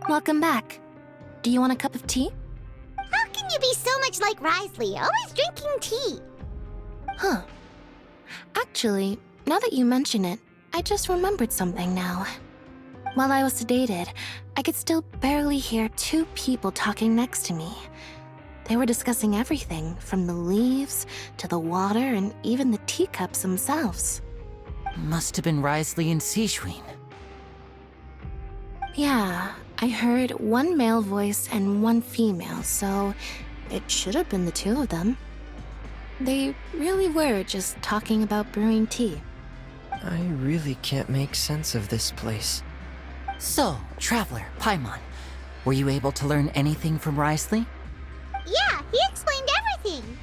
Welcome back. Do you want a cup of tea? How can you be so much like Risley, always drinking tea? Huh. Actually, now that you mention it, I just remembered something now. While I was sedated, I could still barely hear two people talking next to me. They were discussing everything, from the leaves to the water and even the teacups themselves. Must have been Risley and Sijwin. Yeah, I heard one male voice and one female, so it should have been the two of them. They really were just talking about brewing tea. I really can't make sense of this place. So, Traveler, Paimon, were you able to learn anything from Risley? Yeah, he explained everything.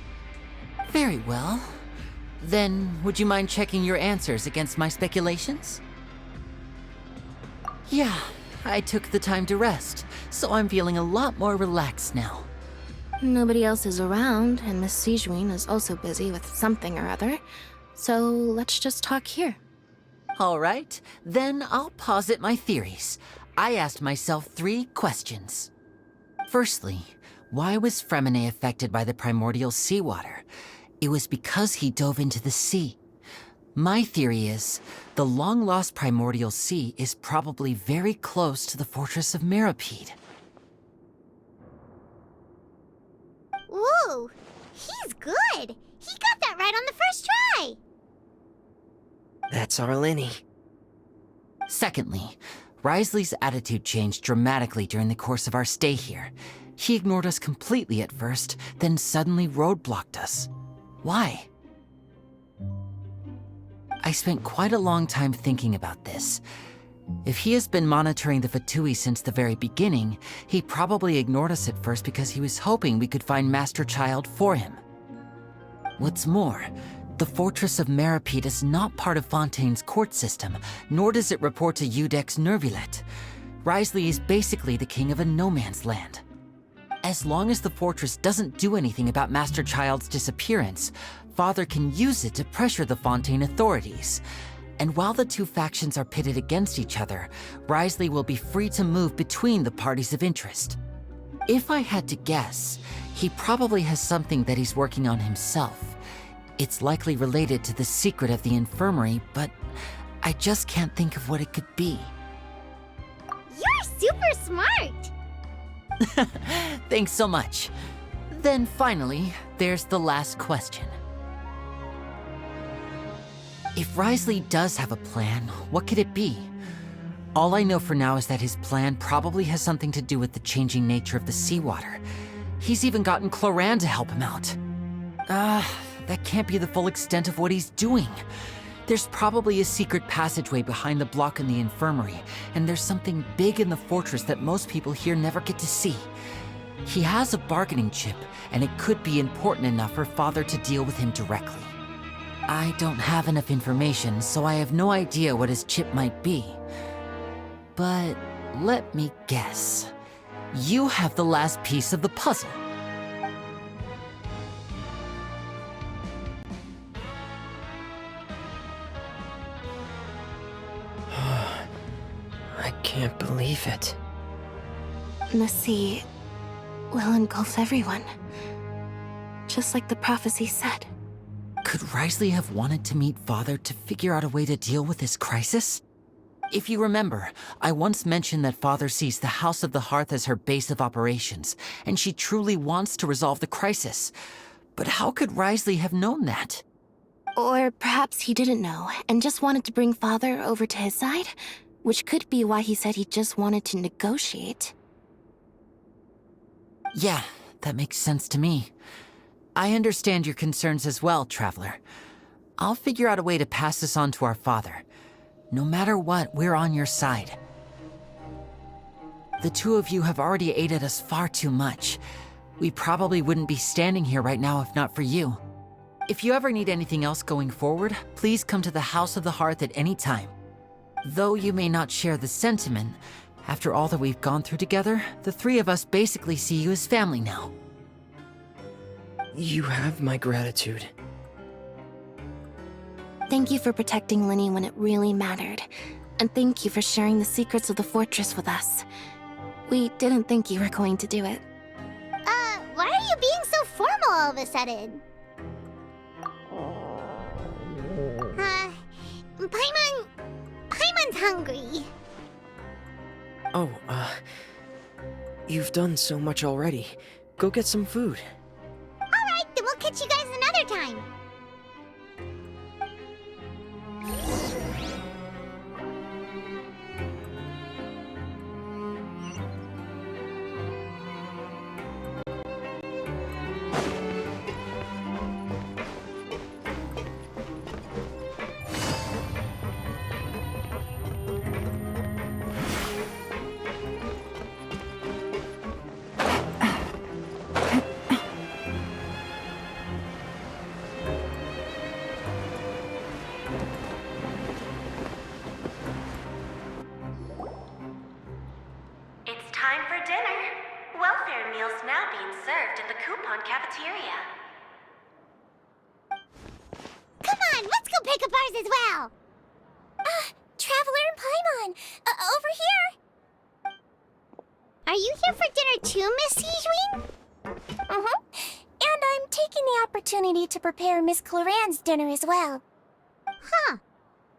Very well. Then, would you mind checking your answers against my speculations? Yeah, I took the time to rest, so I'm feeling a lot more relaxed now. Nobody else is around, and Miss Sijwin is also busy with something or other, so let's just talk here. All right, then I'll posit my theories. I asked myself 3 questions. Firstly, why was Fremine affected by the primordial seawater? It was because he dove into the sea. My theory is, the long-lost primordial sea is probably very close to the fortress of Meripede. Whoa, he's good. He got that right on the first try. That's our Linny. Secondly, Risley's attitude changed dramatically during the course of our stay here. He ignored us completely at first, then suddenly roadblocked us. Why? I spent quite a long time thinking about this. If he has been monitoring the Fatui since the very beginning, he probably ignored us at first because he was hoping we could find Master Child for him. What's more, the Fortress of Meripede is not part of Fontaine's court system, nor does it report to Udex Nervulet. Risley is basically the king of a no-man's land. As long as the fortress doesn't do anything about Master Child's disappearance, Father can use it to pressure the Fontaine authorities. And while the two factions are pitted against each other, Risley will be free to move between the parties of interest. If I had to guess, he probably has something that he's working on himself. It's likely related to the secret of the infirmary, but I just can't think of what it could be. You're super smart. Thanks so much. Then finally, there's the last question. If Risley does have a plan, what could it be? All I know for now is that his plan probably has something to do with the changing nature of the seawater. He's even gotten Cloran to help him out. That can't be the full extent of what he's doing. There's probably a secret passageway behind the block in the infirmary, and there's something big in the fortress that most people here never get to see. He has a bargaining chip, and it could be important enough for Father to deal with him directly. I don't have enough information, so I have no idea what his chip might be. But let me guess. You have the last piece of the puzzle. I can't believe it. The sea will engulf everyone, just like the prophecy said. Could Risley have wanted to meet Father to figure out a way to deal with this crisis? If you remember, I once mentioned that Father sees the House of the Hearth as her base of operations, and she truly wants to resolve the crisis. But how could Risley have known that? Or perhaps he didn't know, and just wanted to bring Father over to his side? Which could be why he said he just wanted to negotiate. Yeah, that makes sense to me. I understand your concerns as well, Traveler. I'll figure out a way to pass this on to our father. No matter what, we're on your side. The two of you have already aided us far too much. We probably wouldn't be standing here right now if not for you. If you ever need anything else going forward, please come to the House of the Hearth at any time. Though you may not share the sentiment, after all that we've gone through together, the three of us basically see you as family now. You have my gratitude. Thank you for protecting Linny when it really mattered. And thank you for sharing the secrets of the fortress with us. We didn't think you were going to do it. Why are you being so formal all of a sudden? Paimon's hungry. Oh, you've done so much already. Go get some food. Alright, then we'll catch you guys another time. It's time for dinner. Welfare meals now being served in the coupon cafeteria. Come on, let's go pick up ours as well. Traveler and Paimon, over here. Are you here for dinner too, Miss Sijwin? And I'm taking the opportunity to prepare Miss Cloran's dinner as well. Huh.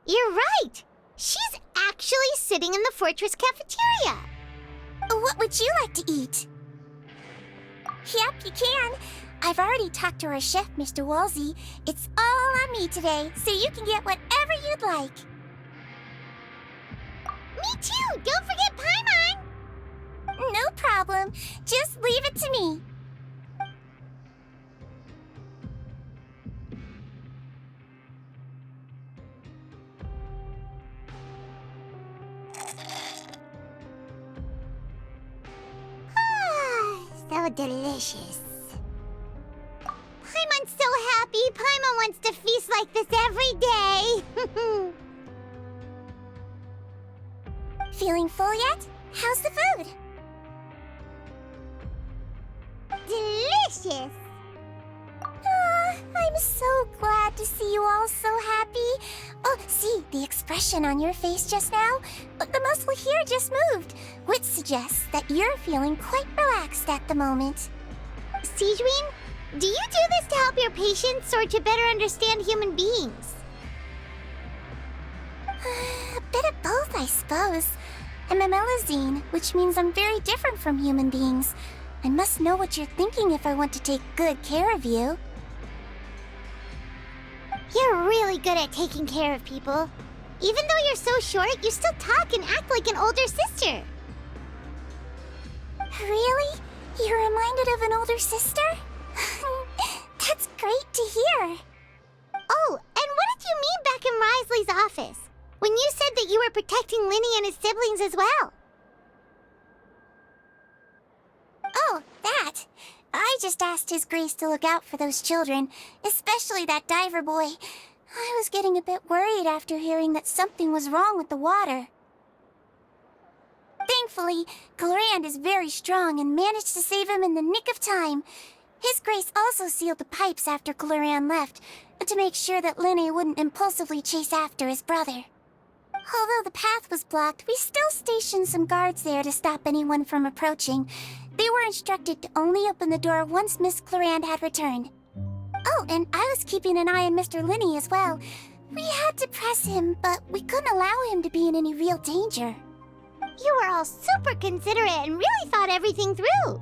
You're right. She's actually sitting in the fortress cafeteria. What would you like to eat? Yep, you can. I've already talked to our chef, Mr. Wolsey. It's all on me today, so you can get whatever you'd like. Me too. Don't forget Paimon. No problem. Just leave it to me. So delicious. Paimon's so happy. Paimon wants to feast like this every day. Feeling full yet? How's the food? Delicious. I'm so glad to see you all so happy. Oh, see, the expression on your face just now? The muscle here just moved, which suggests that you're feeling quite relaxed at the moment. Sijwin, do you do this to help your patients or to better understand human beings? A bit of both, I suppose. I'm a Melazine, which means I'm very different from human beings. I must know what you're thinking if I want to take good care of you. You're really good at taking care of people. Even though you're so short, you still talk and act like an older sister. Really? You're reminded of an older sister? That's great to hear. Oh, and what did you mean back in Risley's office? When you said that you were protecting Linny and his siblings as well? Oh, that. I just asked His Grace to look out for those children, especially that diver boy. I was getting a bit worried after hearing that something was wrong with the water. Thankfully, Cloran is very strong and managed to save him in the nick of time. His Grace also sealed the pipes after Cloran left, to make sure that Linny wouldn't impulsively chase after his brother. Although the path was blocked, we still stationed some guards there to stop anyone from approaching. They were instructed to only open the door once Miss Cloran had returned. Oh, and I was keeping an eye on Mr. Linny as well. We had to press him, but we couldn't allow him to be in any real danger. You were all super considerate and really thought everything through.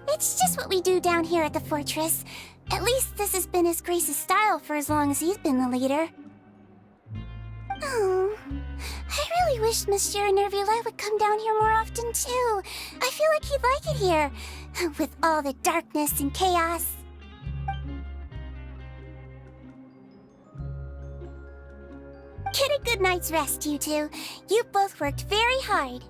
It's just what we do down here at the fortress. At least this has been His Grace's style for as long as he's been the leader. Oh, I really wish Monsieur Nervula would come down here more often too. I feel like he'd like it here, with all the darkness and chaos. Get a good night's rest, you two. You both worked very hard.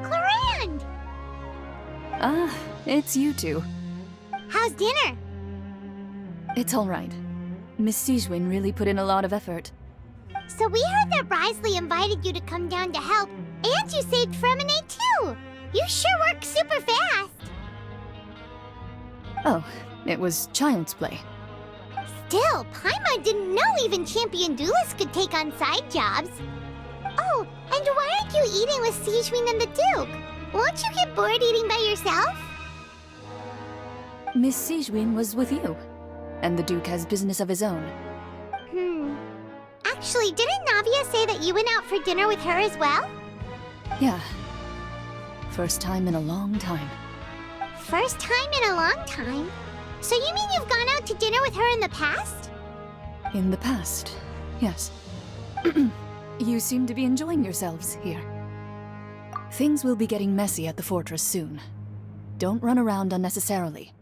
Cloran! Ah, it's you two. How's dinner? It's all right. Miss Sijwin really put in a lot of effort. So we heard that Risley invited you to come down to help, and you saved Fremonade too! You sure work super fast! Oh, it was child's play. Still, Paimon didn't know even champion duelists could take on side jobs. Oh, and why aren't you eating with Sijwin and the Duke? Won't you get bored eating by yourself? Miss Sijwin was with you, and the Duke has business of his own. Actually, didn't Navia say that you went out for dinner with her as well? Yeah. First time in a long time. First time in a long time? So you mean you've gone out to dinner with her in the past? In the past, yes. You seem to be enjoying yourselves here. Things will be getting messy at the fortress soon. Don't run around unnecessarily.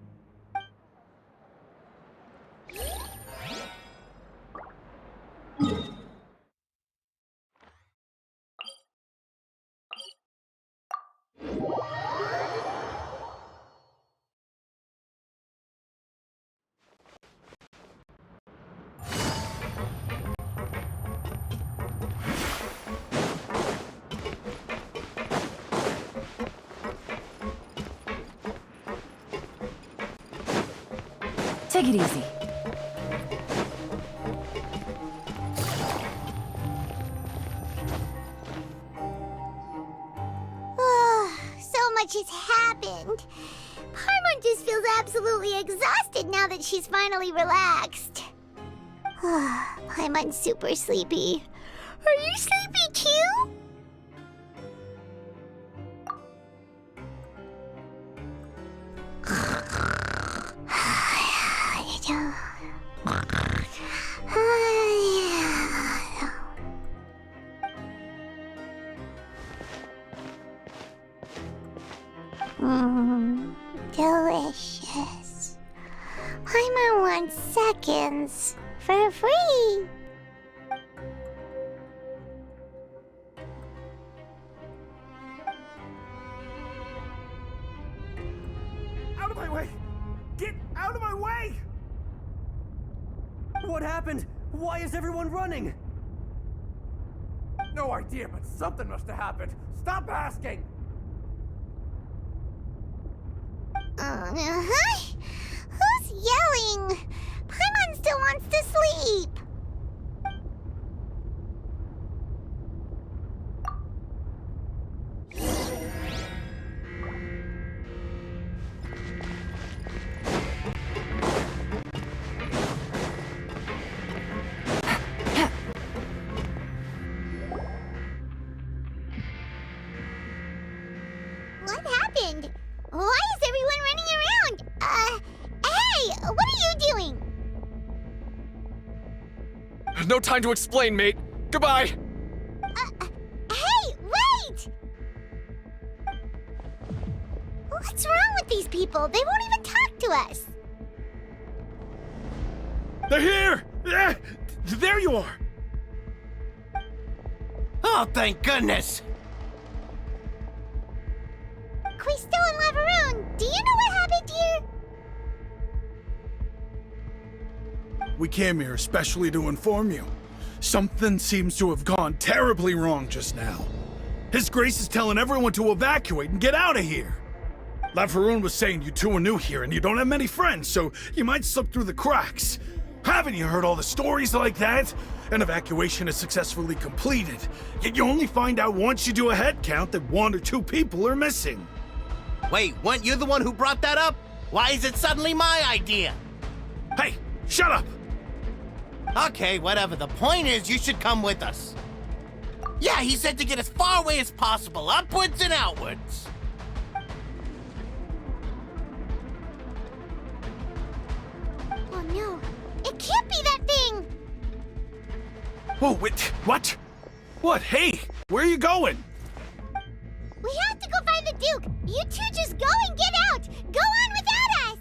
Take it easy. So much has happened. Paimon just feels absolutely exhausted now that she's finally relaxed. Paimon's super sleepy. Are you sleepy too? Delicious. Paimon wants seconds for free. Out of my way! Get out of my way! What happened? Why is everyone running? No idea, but something must have happened. Stop asking! Who's yelling? Paimon still wants to sleep. What happened? Why is everyone running around? Hey, what are you doing? No time to explain, mate. Goodbye. Hey, wait! What's wrong with these people? They won't even talk to us. They're here! There you are! Oh, thank goodness! Quisto and Lavaroon, do you know what happened here? We came here especially to inform you. Something seems to have gone terribly wrong just now. His Grace is telling everyone to evacuate and get out of here. Lavaroon was saying you two are new here and you don't have many friends, so you might slip through the cracks. Haven't you heard all the stories like that? An evacuation is successfully completed, yet you only find out once you do a head count that 1 or 2 people are missing. Wait, weren't you the one who brought that up? Why is it suddenly my idea? Hey, shut up! Okay, whatever. The point is, you should come with us. Yeah, he said to get as far away as possible, upwards and outwards. Oh no, it can't be that thing! Whoa, wait, what? What? Hey, where are you going? We have to go find the Duke! You two just go and get out! Go on without us!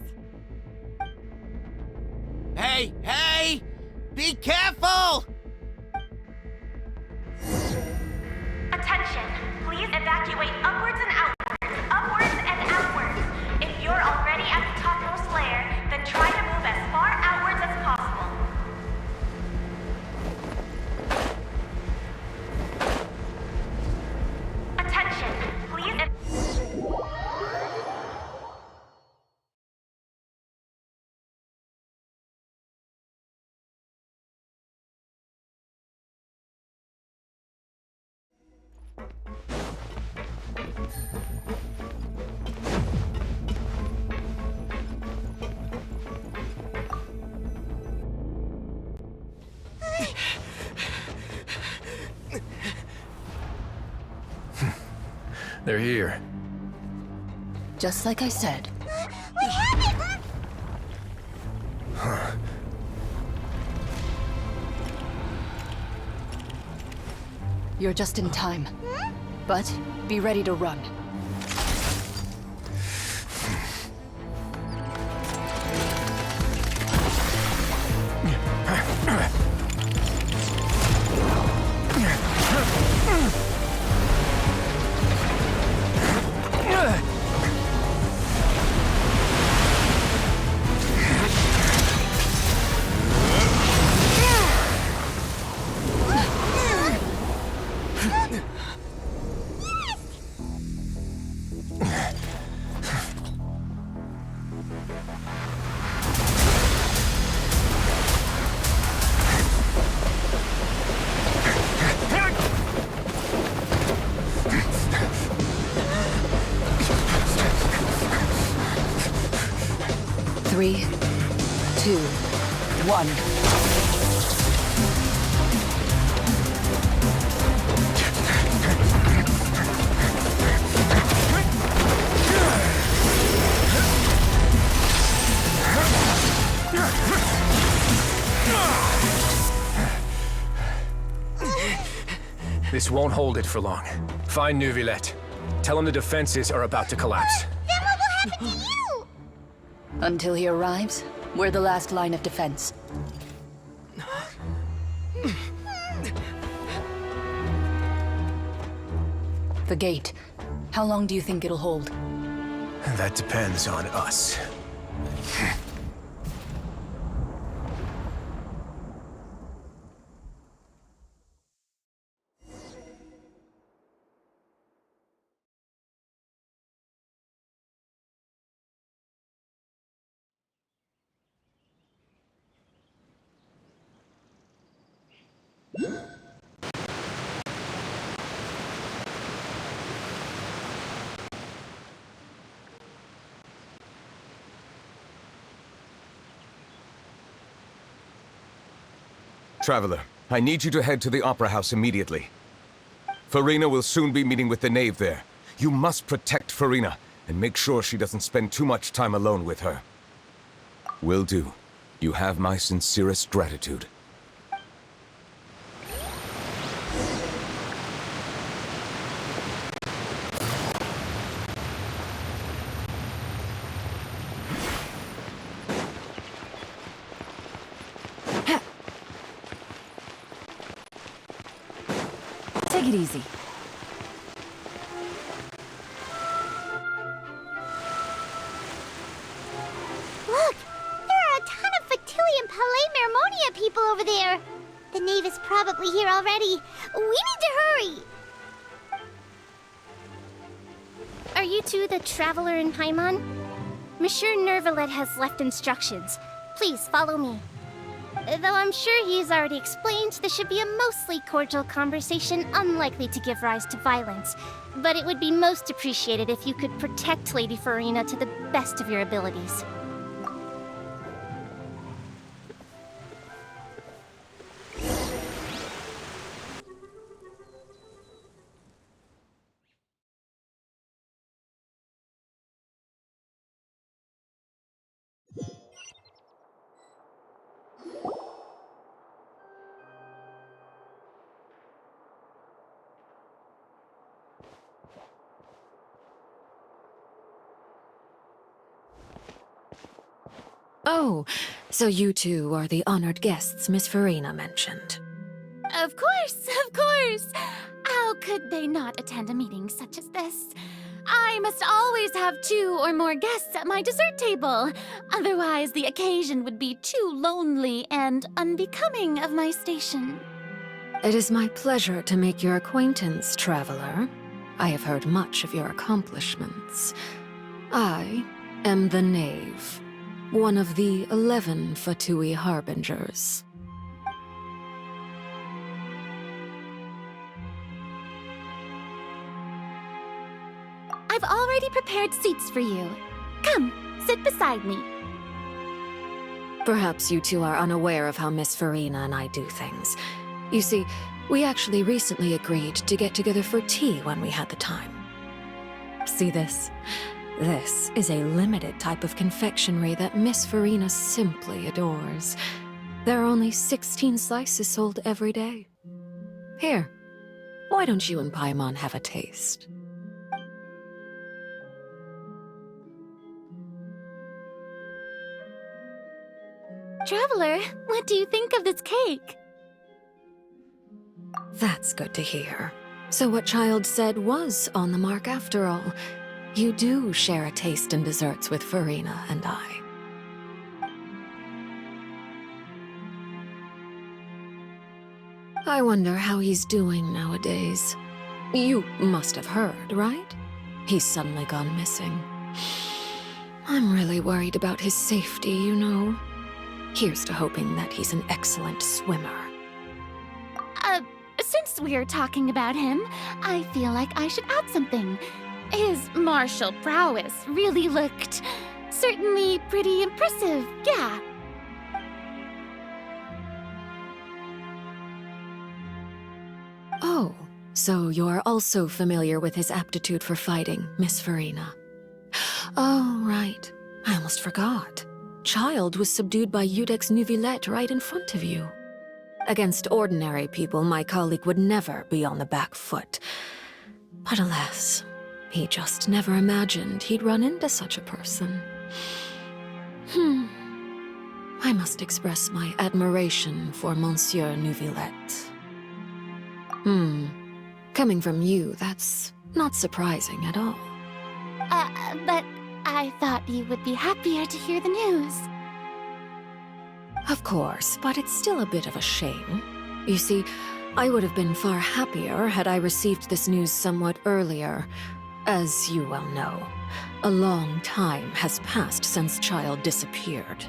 Hey, hey! Be careful! Attention! Please evacuate upwards and outwards. Upwards and outwards. If you're already at the topmost layer, then try to move as far outwards as possible. They're here. Just like I said. We have it! You're just in time. But be ready to run. Three, two, one. This won't hold it for long. Find Neuvillette. Tell him the defenses are about to collapse. Then what will happen to you? Until he arrives, we're the last line of defense. The gate. How long do you think it'll hold? That depends on us. Traveler, I need you to head to the Opera House immediately. Farina will soon be meeting with the knave there. You must protect Farina, and make sure she doesn't spend too much time alone with her. Will do. You have my sincerest gratitude. Take it easy. Look! There are a ton of Fatui and Palais Mermonia people over there! The knave is probably here already. We need to hurry! Are you two the traveler in Paimon? Monsieur Neuvillette has left instructions. Please follow me. Though I'm sure he's already explained, this should be a mostly cordial conversation, unlikely to give rise to violence. But it would be most appreciated if you could protect Lady Farina to the best of your abilities. Oh, so you two are the honored guests Miss Farina mentioned. Of course, of course! How could they not attend a meeting such as this? I must always have 2 or more guests at my dessert table. Otherwise, the occasion would be too lonely and unbecoming of my station. It is my pleasure to make your acquaintance, traveler. I have heard much of your accomplishments. I am the knave, one of the 11 Fatui harbingers. I've already prepared seats for you. Come, sit beside me. Perhaps you two are unaware of how Miss Farina and I do things. You see, we actually recently agreed to get together for tea when we had the time. See this? This is a limited type of confectionery that Miss Farina simply adores. There are only 16 slices sold every day. Here, why don't you and Paimon have a taste? Traveler, what do you think of this cake? That's good to hear. So what Child said was on the mark after all. You do share a taste in desserts with Farina and I. I wonder how he's doing nowadays. You must have heard, right? He's suddenly gone missing. I'm really worried about his safety, you know. Here's to hoping that he's an excellent swimmer. Since we're talking about him, I feel like I should add something. His martial prowess really looked certainly pretty impressive, yeah. Oh, so you're also familiar with his aptitude for fighting, Miss Farina. Oh, right. I almost forgot. Child was subdued by Udex Neuvillette right in front of you. Against ordinary people, my colleague would never be on the back foot. But alas, he just never imagined he'd run into such a person. I must express my admiration for Monsieur Neuvillette. Coming from you, that's not surprising at all. But I thought you would be happier to hear the news. Of course, but it's still a bit of a shame. You see, I would have been far happier had I received this news somewhat earlier. As you well know, a long time has passed since Child disappeared.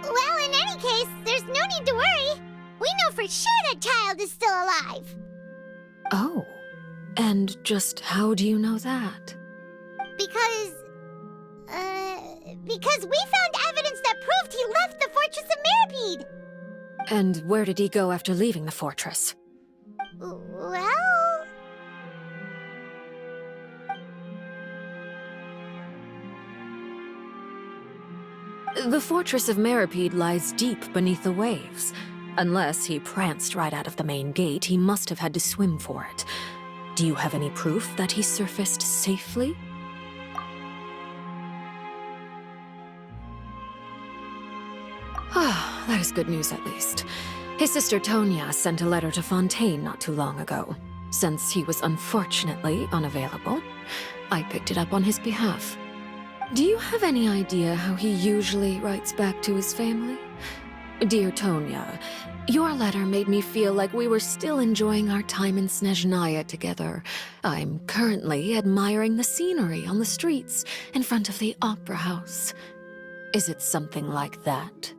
Well, in any case, there's no need to worry. We know for sure that Child is still alive. Oh, and just how do you know that? Because we found evidence that proved he left the Fortress of Meripede. And where did he go after leaving the fortress? Well... The Fortress of Meripede lies deep beneath the waves. Unless he pranced right out of the main gate, he must have had to swim for it. Do you have any proof that he surfaced safely? Ah, that is good news at least. His sister Tonya sent a letter to Fontaine not too long ago. Since he was unfortunately unavailable, I picked it up on his behalf. Do you have any idea how he usually writes back to his family? Dear Tonya, your letter made me feel like we were still enjoying our time in Snezhnaya together. I'm currently admiring the scenery on the streets in front of the opera house. Is it something like that?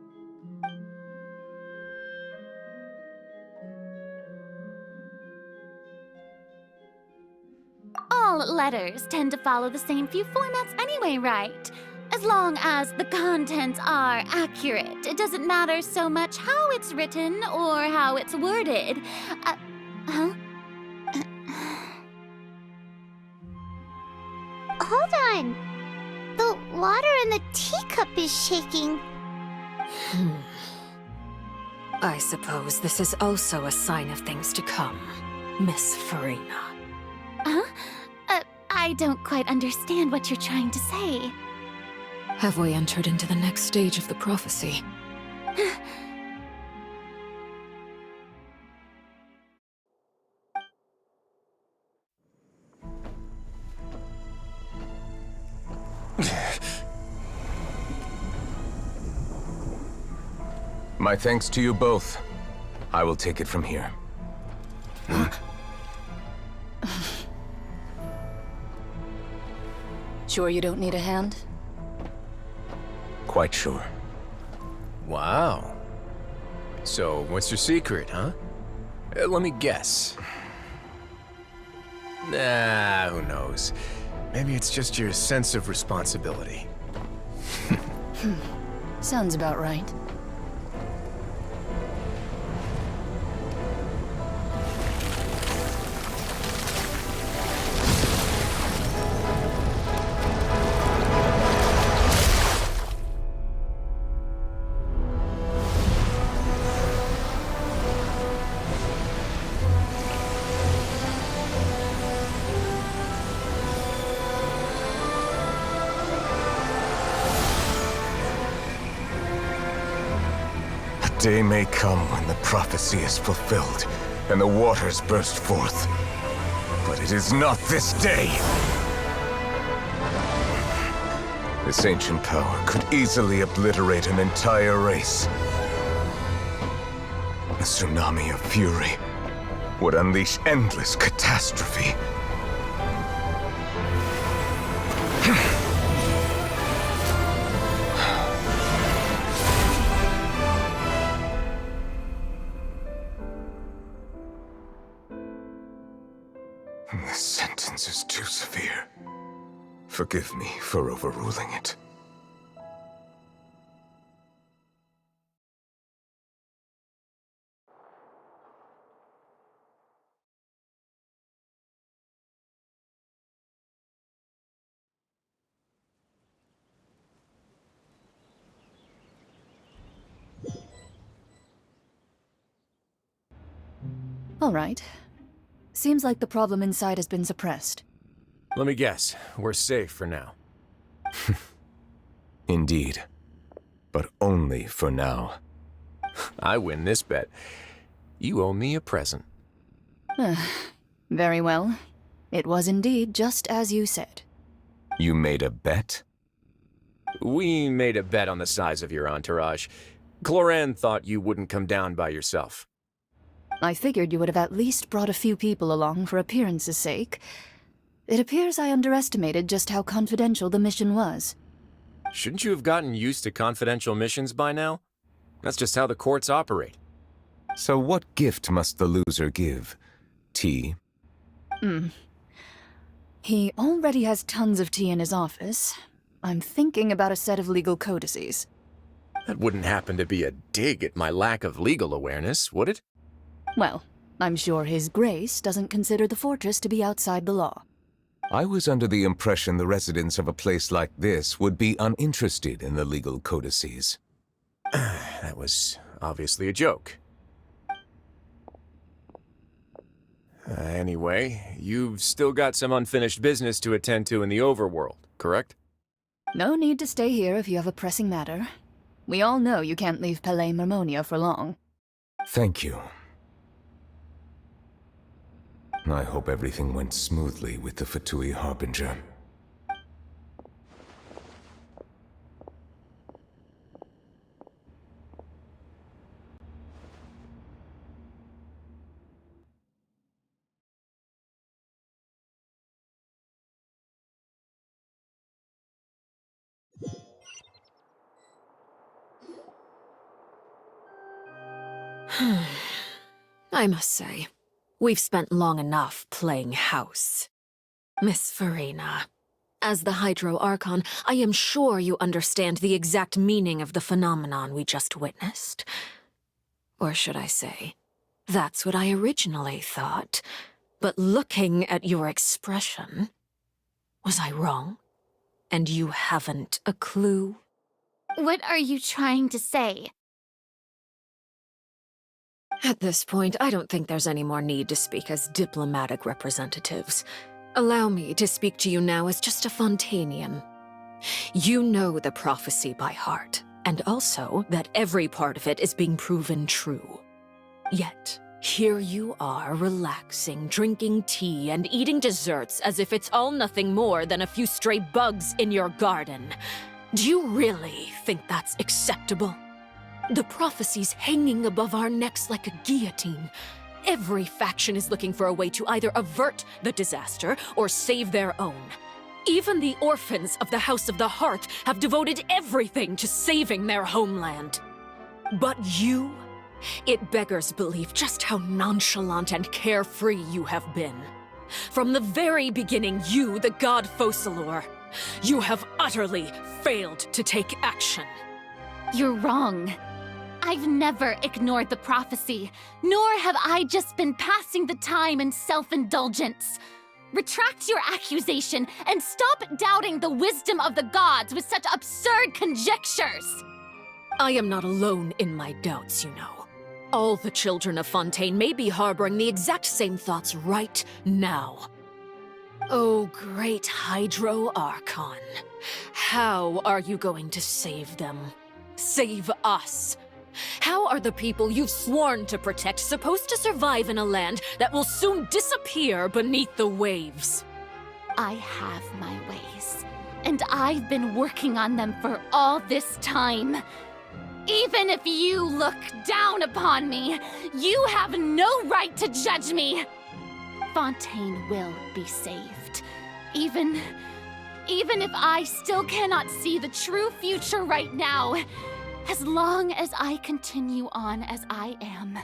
All letters tend to follow the same few formats anyway, right? As long as the contents are accurate, it doesn't matter so much how it's written or how it's worded. Hold on. The water in the teacup is shaking. I suppose this is also a sign of things to come, Miss Farina. I don't quite understand what you're trying to say. Have we entered into the next stage of the prophecy? My thanks to you both. I will take it from here. Sure you don't need a hand? Quite sure. Wow. So, what's your secret, huh? Let me guess. Nah, who knows? Maybe it's just your sense of responsibility. Sounds about right. A day may come when the prophecy is fulfilled, and the waters burst forth. But it is not this day! This ancient power could easily obliterate an entire race. A tsunami of fury would unleash endless catastrophe. This sentence is too severe. Forgive me for overruling it. All right. Seems like the problem inside has been suppressed. Let me guess. We're safe for now. Indeed. But only for now. I win this bet. You owe me a present. Very well. It was indeed just as you said. You made a bet? We made a bet on the size of your entourage. Cloran thought you wouldn't come down by yourself. I figured you would have at least brought a few people along for appearance's sake. It appears I underestimated just how confidential the mission was. Shouldn't you have gotten used to confidential missions by now? That's just how the courts operate. So what gift must the loser give? Tea? He already has tons of tea in his office. I'm thinking about a set of legal codices. That wouldn't happen to be a dig at my lack of legal awareness, would it? Well, I'm sure His Grace doesn't consider the fortress to be outside the law. I was under the impression the residents of a place like this would be uninterested in the legal codices. That was obviously a joke. Anyway, you've still got some unfinished business to attend to in the overworld, correct? No need to stay here if you have a pressing matter. We all know you can't leave Palais Marmonia for long. Thank you. I hope everything went smoothly with the Fatui Harbinger. I must say, we've spent long enough playing house. Miss Farina, as the Hydro Archon, I am sure you understand the exact meaning of the phenomenon we just witnessed. Or should I say, that's what I originally thought. But looking at your expression, was I wrong? And you haven't a clue? What are you trying to say? At this point, I don't think there's any more need to speak as diplomatic representatives. Allow me to speak to you now as just a Fontanian. You know the prophecy by heart, and also that every part of it is being proven true. Yet, here you are relaxing, drinking tea, and eating desserts as if it's all nothing more than a few stray bugs in your garden. Do you really think that's acceptable? The prophecy's hanging above our necks like a guillotine. Every faction is looking for a way to either avert the disaster or save their own. Even the orphans of the House of the Hearth have devoted everything to saving their homeland. But you It beggars belief just how nonchalant and carefree you have been. From the very beginning, you, the god Focalor, you have utterly failed to take action. You're wrong. I've never ignored the prophecy, nor have I just been passing the time in self-indulgence. Retract your accusation and stop doubting the wisdom of the gods with such absurd conjectures. I am not alone in my doubts, you know. All the children of Fontaine may be harboring the exact same thoughts right now. Oh, great Hydro Archon. How are you going to save them? Save us? How are the people you've sworn to protect supposed to survive in a land that will soon disappear beneath the waves? I have my ways, and I've been working on them for all this time. Even if you look down upon me, you have no right to judge me. Fontaine will be saved. Even if I still cannot see the true future right now, as long as I continue on as I am,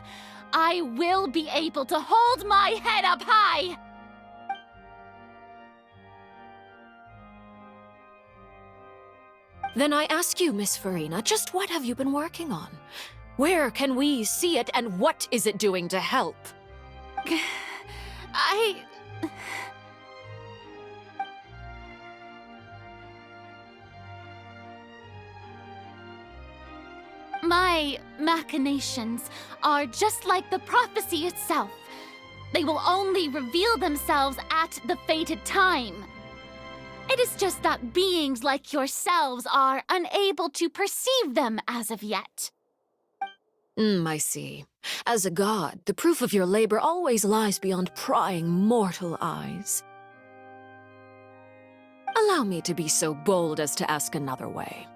I will be able to hold my head up high! Then I ask you, Miss Farina, just what have you been working on? Where can we see it, and what is it doing to help? My machinations are just like the prophecy itself. They will only reveal themselves at the fated time. It is just that beings like yourselves are unable to perceive them as of yet. I see. As a god, the proof of your labor always lies beyond prying mortal eyes. Allow me to be so bold as to ask another way.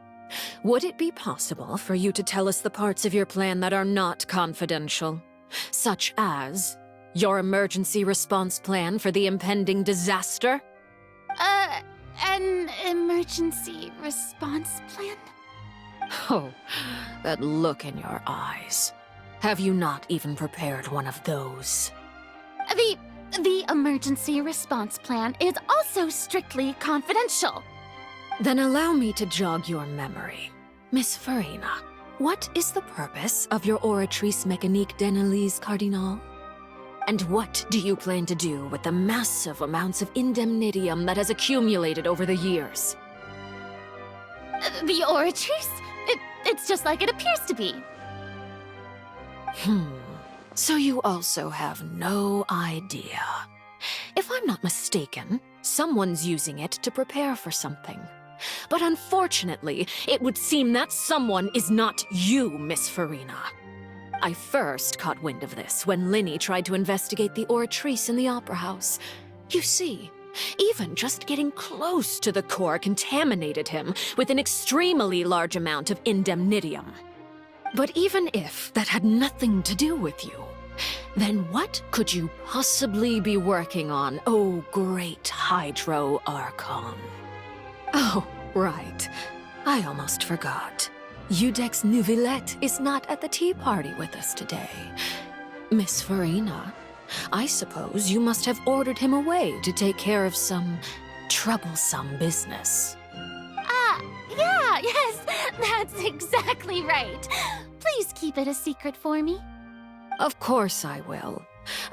Would it be possible for you to tell us the parts of your plan that are not confidential? Such as your emergency response plan for the impending disaster? An emergency response plan? Oh, that look in your eyes. Have you not even prepared one of those? The emergency response plan is also strictly confidential. Then allow me to jog your memory. Miss Farina, what is the purpose of your Oratrice Mécanique d'Analyse Cardinal? And what do you plan to do with the massive amounts of indemnitium that has accumulated over the years? The Oratrice? It's just like it appears to be. So you also have no idea. If I'm not mistaken, someone's using it to prepare for something. But unfortunately, it would seem that someone is not you, Miss Farina. I first caught wind of this when Linny tried to investigate the Oratrice in the Opera House. You see, even just getting close to the core contaminated him with an extremely large amount of indemnitium. But even if that had nothing to do with you, then what could you possibly be working on, oh great Hydro Archon? Oh, right. I almost forgot. Udex Neuvillette is not at the tea party with us today. Miss Farina, I suppose you must have ordered him away to take care of some troublesome business. Yes, that's exactly right. Please keep it a secret for me. Of course I will.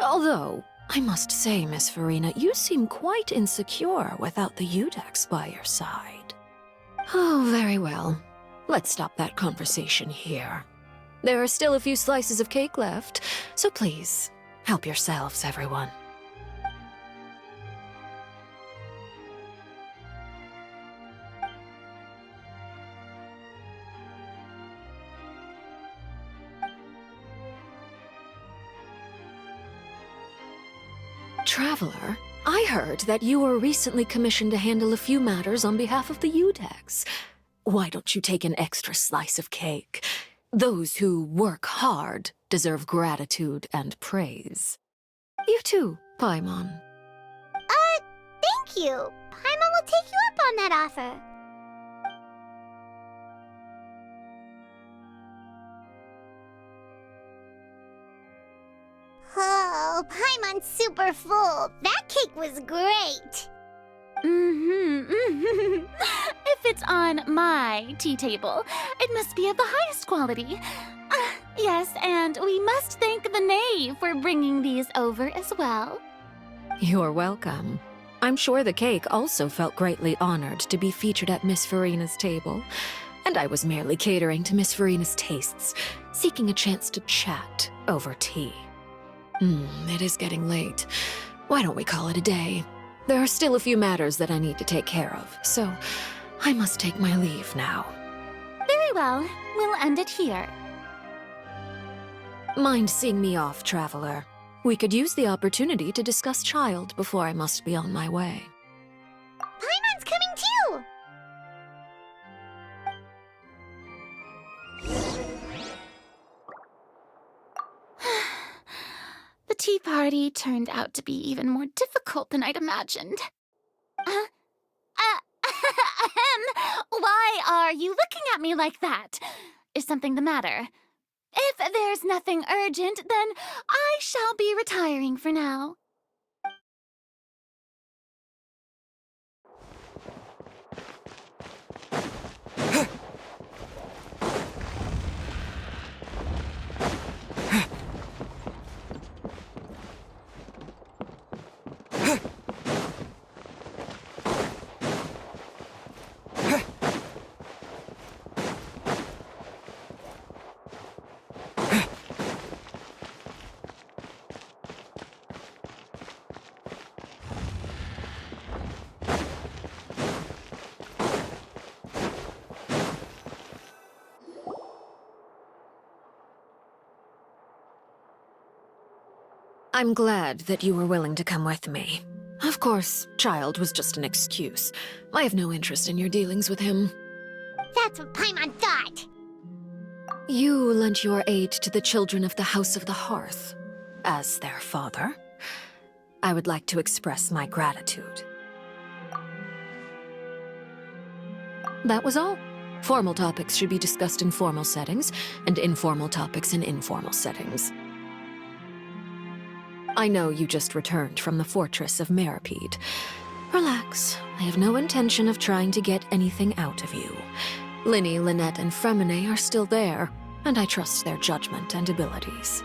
Although, I must say, Miss Farina, you seem quite insecure without the Udex by your side. Oh, very well. Let's stop that conversation here. There are still a few slices of cake left, so please, help yourselves, everyone. Traveler, I heard that you were recently commissioned to handle a few matters on behalf of the Udex. Why don't you take an extra slice of cake? Those who work hard deserve gratitude and praise. You too, Paimon. Thank you. Paimon will take you up on that offer. Paimon's super full. That cake was great. If it's on my tea table, it must be of the highest quality. Yes, and we must thank the knave for bringing these over as well. You're welcome. I'm sure the cake also felt greatly honored to be featured at Miss Farina's table, and I was merely catering to Miss Farina's tastes, seeking a chance to chat over tea. It is getting late. Why don't we call it a day? There are still a few matters that I need to take care of, so I must take my leave now. Very well. We'll end it here. Mind seeing me off, traveler? We could use the opportunity to discuss Child before I must be on my way. Paimon's coming too! The tea party turned out to be even more difficult than I'd imagined. Why are you looking at me like that? Is something the matter? If there's nothing urgent, then I shall be retiring for now. I'm glad that you were willing to come with me. Of course, Child was just an excuse. I have no interest in your dealings with him. That's what Paimon thought. You lent your aid to the children of the House of the Hearth. As their father, I would like to express my gratitude. That was all. Formal topics should be discussed in formal settings, and informal topics in informal settings. I know you just returned from the fortress of Meripede. Relax. I have no intention of trying to get anything out of you. Linny, Lynette, and Fremine are still there, and I trust their judgment and abilities.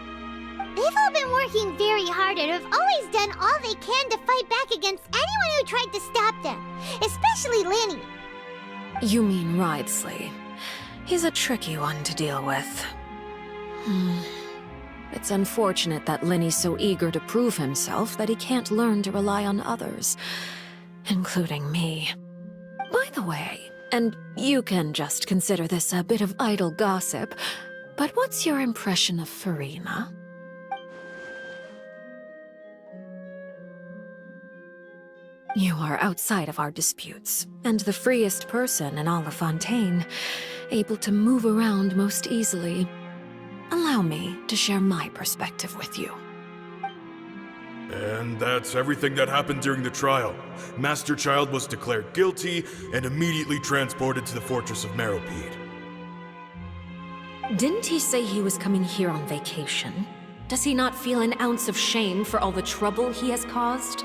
They've all been working very hard and have always done all they can to fight back against anyone who tried to stop them, especially Linny. You mean Ridesley. He's a tricky one to deal with. It's unfortunate that Linny's so eager to prove himself that he can't learn to rely on others, including me. By the way, and you can just consider this a bit of idle gossip, but what's your impression of Farina? You are outside of our disputes, and the freest person in all of Fontaine, able to move around most easily. Allow me to share my perspective with you. And that's everything that happened during the trial. Master Child was declared guilty and immediately transported to the Fortress of Meripede. Didn't he say he was coming here on vacation? Does he not feel an ounce of shame for all the trouble he has caused?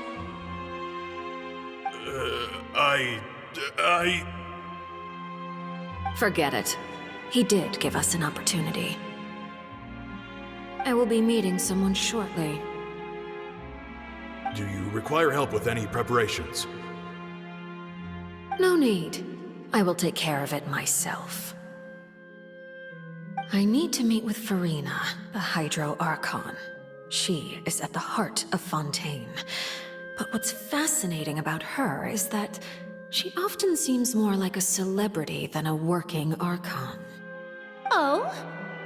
Forget it. He did give us an opportunity. I will be meeting someone shortly. Do you require help with any preparations? No need. I will take care of it myself. I need to meet with Farina, the Hydro Archon. She is at the heart of Fontaine. But what's fascinating about her is that she often seems more like a celebrity than a working Archon. Oh?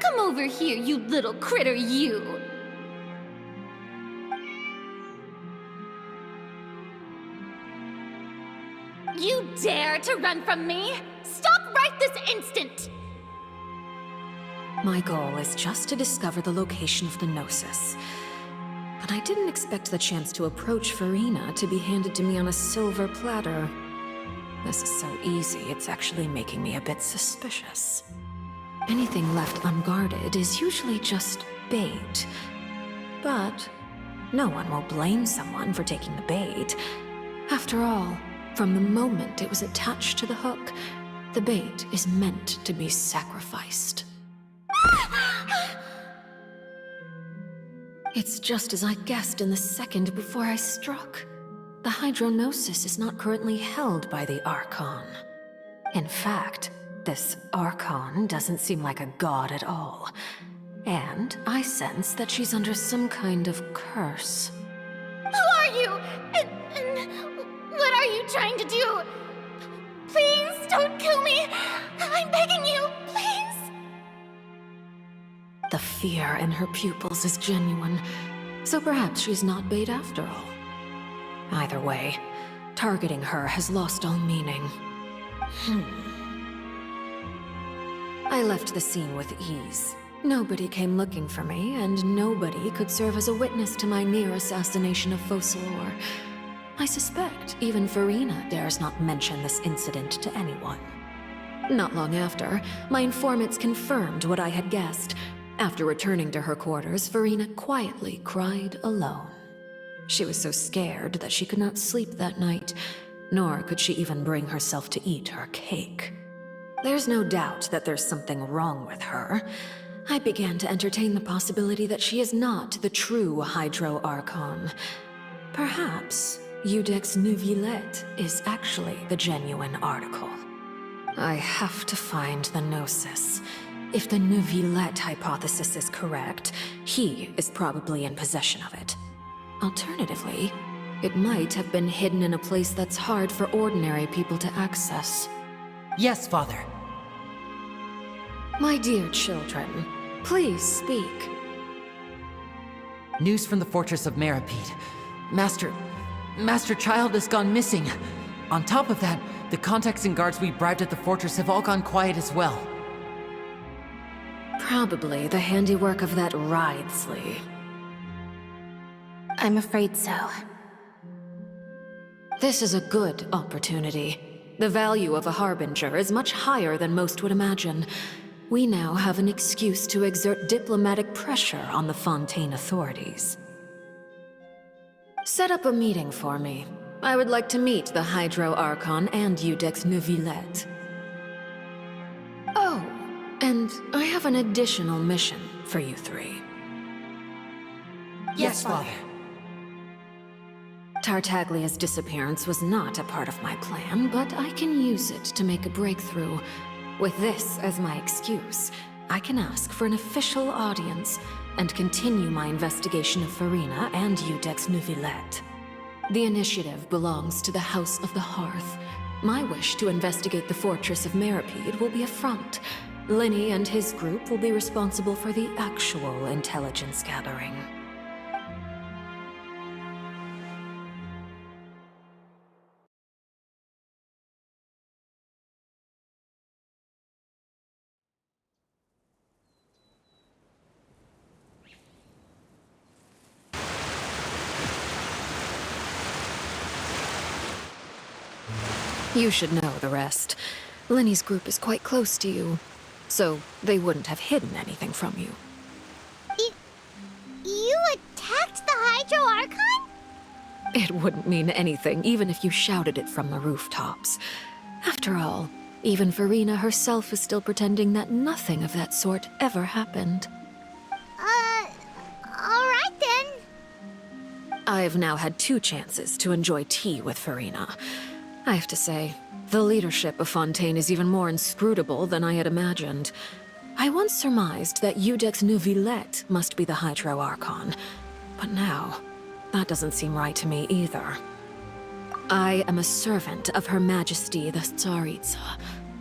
Come over here, you little critter, you! You dare to run from me? Stop right this instant! My goal is just to discover the location of the Gnosis. But I didn't expect the chance to approach Farina to be handed to me on a silver platter. This is so easy, it's actually making me a bit suspicious. Anything left unguarded is usually just bait. But No one will blame someone for taking the bait. After all, from the moment it was attached to the hook, the bait is meant to be sacrificed. It's just as I guessed in the second before I struck. The hydronosis is not currently held by the Archon. In fact, this Archon doesn't seem like a god at all. And I sense that she's under some kind of curse. Who are you? And what are you trying to do? Please don't kill me. I'm begging you, please. The fear in her pupils is genuine, so perhaps she's not bait after all. Either way, targeting her has lost all meaning. I left the scene with ease. Nobody came looking for me, and nobody could serve as a witness to my near assassination of Focalor. I suspect even Farina dares not mention this incident to anyone. Not long after, my informants confirmed what I had guessed. After returning to her quarters, Farina quietly cried alone. She was so scared that she could not sleep that night, nor could she even bring herself to eat her cake. There's no doubt that there's something wrong with her. I began to entertain the possibility that she is not the true Hydro Archon. Perhaps Iudex Neuvillette is actually the genuine article. I have to find the Gnosis. If the Neuvillette hypothesis is correct, he is probably in possession of it. Alternatively, it might have been hidden in a place that's hard for ordinary people to access. Yes, Father. My dear children, please speak. News from the fortress of Meripede. Master Child has gone missing. On top of that, the contacts and guards we bribed at the fortress have all gone quiet as well. Probably the handiwork of that Ridesley. I'm afraid so. This is a good opportunity. The value of a Harbinger is much higher than most would imagine. We now have an excuse to exert diplomatic pressure on the Fontaine authorities. Set up a meeting for me. I would like to meet the Hydro Archon and Iudex Neuvillette. Oh, and I have an additional mission for you three. Yes, Father. Tartaglia's disappearance was not a part of my plan, but I can use it to make a breakthrough. With this as my excuse, I can ask for an official audience and continue my investigation of Farina and Iudex Neuvillette. The initiative belongs to the House of the Hearth. My wish to investigate the fortress of Meripede will be a front. Lenny and his group will be responsible for the actual intelligence gathering. You should know the rest. Lenny's group is quite close to you, so they wouldn't have hidden anything from you. You attacked the Hydro Archon? It wouldn't mean anything, even if you shouted it from the rooftops. After all, even Farina herself is still pretending that nothing of that sort ever happened. Alright then. I've now had 2 chances to enjoy tea with Farina. I have to say, the leadership of Fontaine is even more inscrutable than I had imagined. I once surmised that Iudex Neuvillette must be the Hydro Archon, but now, that doesn't seem right to me either. I am a servant of Her Majesty the Tsaritsa.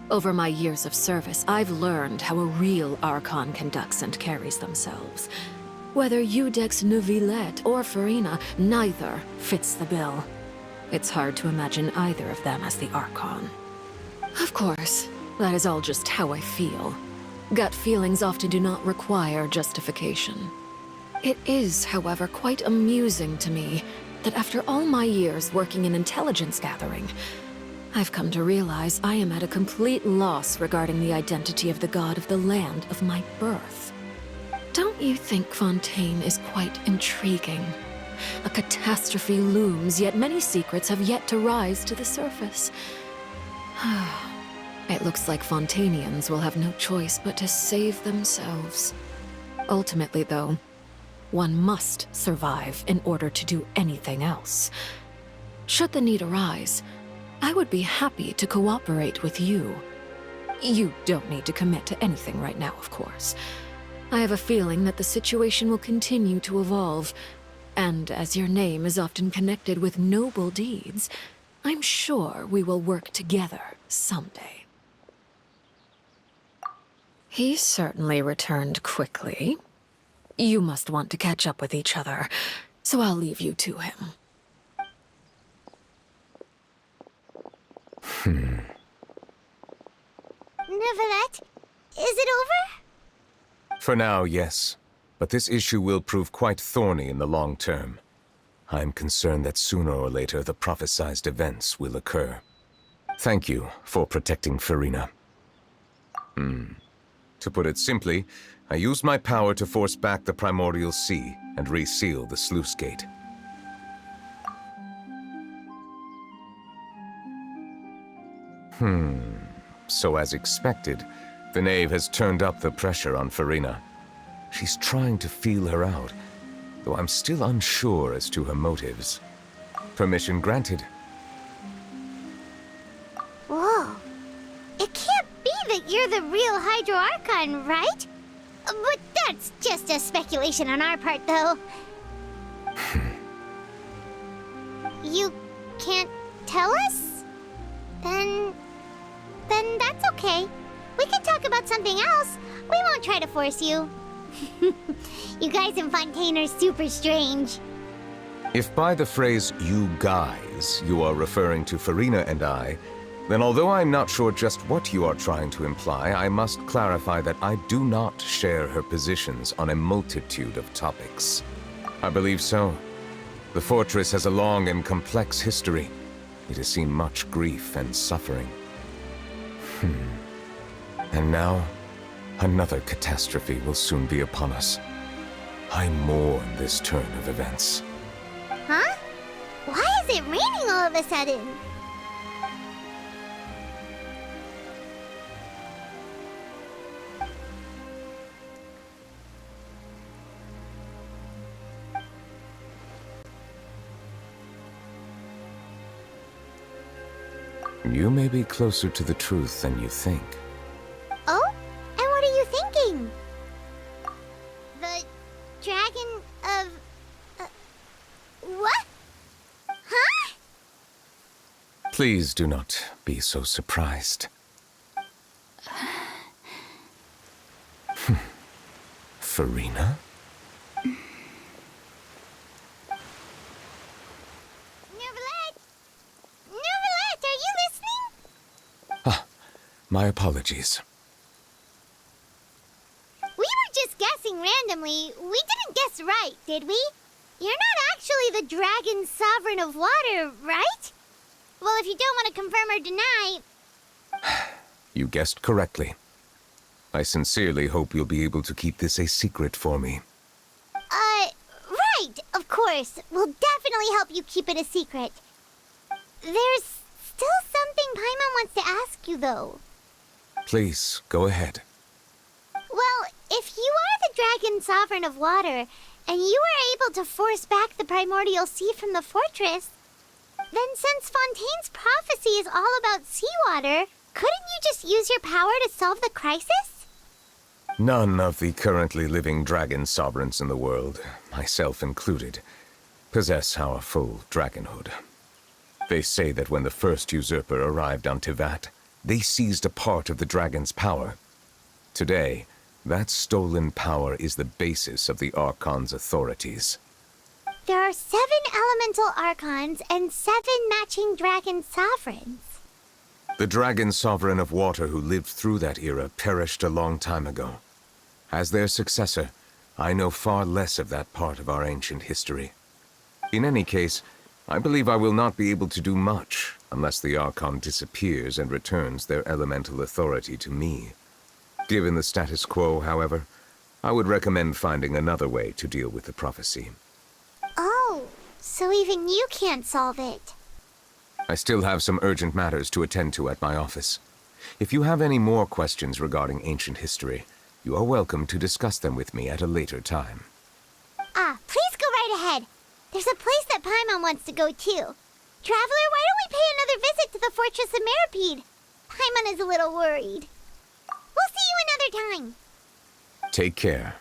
Over my years of service, I've learned how a real Archon conducts and carries themselves. Whether Iudex Neuvillette or Farina, neither fits the bill. It's hard to imagine either of them as the Archon. Of course, that is all just how I feel. Gut feelings often do not require justification. It is, however, quite amusing to me that after all my years working in intelligence gathering, I've come to realize I am at a complete loss regarding the identity of the god of the land of my birth. Don't you think Fontaine is quite intriguing? A catastrophe looms, yet many secrets have yet to rise to the surface. It looks like Fontanians will have no choice but to save themselves. Ultimately, though, one must survive in order to do anything else. Should the need arise, I would be happy to cooperate with you. You don't need to commit to anything right now, of course. I have a feeling that the situation will continue to evolve, and as your name is often connected with noble deeds, I'm sure we will work together someday. He certainly returned quickly. You must want to catch up with each other, so I'll leave you to him. Neuvillette, is it over? For now, yes. But this issue will prove quite thorny in the long term. I'm concerned that sooner or later the prophesized events will occur. Thank you for protecting Farina. To put it simply, I used my power to force back the Primordial Sea and reseal the sluice gate. So as expected, the Knave has turned up the pressure on Farina. She's trying to feel her out, though I'm still unsure as to her motives. Permission granted. Whoa. It can't be that you're the real Hydro Archon, right? But that's just a speculation on our part, though. You can't tell us? Then that's okay. We can talk about something else. We won't try to force you. You guys in Fontaine are super strange. If by the phrase, you guys, you are referring to Farina and I, then although I'm not sure just what you are trying to imply, I must clarify that I do not share her positions on a multitude of topics. I believe so. The fortress has a long and complex history. It has seen much grief and suffering. And now, another catastrophe will soon be upon us. I mourn this turn of events. Huh? Why is it raining all of a sudden? You may be closer to the truth than you think. Oh? And what are you thinking? The dragon of... what? Huh? Please do not be so surprised. Farina? My apologies. We were just guessing randomly. We didn't guess right, did we? You're not actually the Dragon Sovereign of Water, right? Well, if you don't want to confirm or deny... You guessed correctly. I sincerely hope you'll be able to keep this a secret for me. Right, of course. We'll definitely help you keep it a secret. There's still something Paimon wants to ask you, though. Please, go ahead. Well, if you are the Dragon Sovereign of Water, and you were able to force back the Primordial Sea from the fortress, then since Fontaine's prophecy is all about seawater, couldn't you just use your power to solve the crisis? None of the currently living dragon sovereigns in the world, myself included, possess our full dragonhood. They say that when the first usurper arrived on Tivat, they seized a part of the dragon's power. Today, that stolen power is the basis of the Archon's authorities. There are 7 elemental Archons and 7 matching dragon sovereigns. The dragon sovereign of water who lived through that era perished a long time ago. As their successor, I know far less of that part of our ancient history. In any case, I believe I will not be able to do much unless the Archon disappears and returns their elemental authority to me. Given the status quo, however, I would recommend finding another way to deal with the prophecy. Oh, So even you can't solve it. I still have some urgent matters to attend to at my office. If you have any more questions regarding ancient history, you are welcome to discuss them with me at a later time. Please go right ahead. There's a place that Paimon wants to go too. Traveler, why don't we pay another visit to the Fortress of Meripede? Paimon is a little worried. We'll see you another time. Take care.